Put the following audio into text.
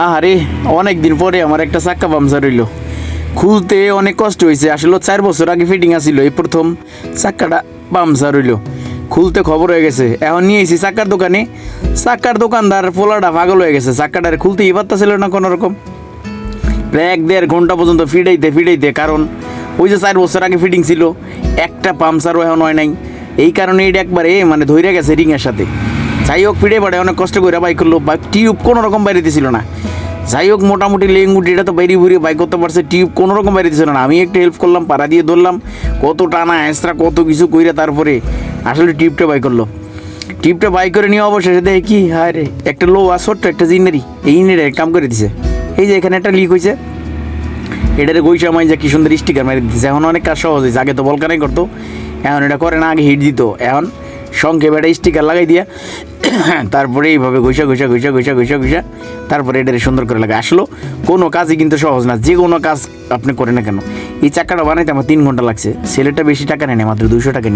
আরে অনেক দিন পরে আমার একটা চাক্কা পাংচার হইলো, খুলতে অনেক কষ্ট হয়েছে। আসলে 4 বছর আগে ফিটিং আসিল, এই প্রথম চাক্কাটা পাংচার হইলো। খুলতে খবর হয়ে গেছে, এখন নিয়ে এসেছি চাক্কার দোকানে। চাক্কার দোকানদার পোলাটা পাগল হয়ে গেছে, চাক্কাটারে খুলতেই পারতেছিল না কোনো রকম। প্রায় 1-1.5 ঘন্টা পর্যন্ত ফিডাইতে, কারণ ওই যে 4 বছর আগে ফিটিং ছিল, একটা পাংচারও এখন হয় নাই। এই কারণে এটা একবারে মানে ধরে গেছে রিংয়ের সাথে। যাই হোক, ফিডে পাড়ে অনেক কষ্ট করে বাইক করলো, বাইক টিউব কোনো রকম বাইরে দিছিল না। যাই হোক, মোটামুটি লেঙ্গুটিটা তো বাইরে বুড়িয়ে বাইক করতে পারছে, টিউব কোনো রকম বাইরে দিছিল না। আমি একটু হেল্প করলাম, পাড়া দিয়ে ধরলাম, কত টানা হেঁচড়া কত কিছু কইরা তারপরে আসলে টিউবটা বাই করলো। টিউবটা বাই করে নিয়ে অবশেষে দেখে কি, হায় রে, একটা লো আর ছোট্ট একটা জিনারি, এই ইনারে কাম করে দিছে। এই যে এখানে একটা লিক হয়েছে, এটারে গৈসা মাইজা কি সুন্দর স্টিকার মারি দিচ্ছে। এখন অনেক কাজ সহজ হয়েছে, আগে তো বলকানাই করতো, এখন এটা করে না, আগে হিট দিত। এখন সংক্ষেপে একটা স্টিকার লাগাই দিয়া তারপরে এইভাবে ঘষা তারপরে এটারে সুন্দর করে লাগে। আসলো কোনো কাজই কিন্তু সহজ না, যে কোনো কাজ আপনি করেন না কেন। এই চাকাটা বানাইতে আমার 3 ঘন্টা লাগছে। ছেলেটা বেশি টাকা নেয় না, মাত্র 200 টাকা নিয়ে।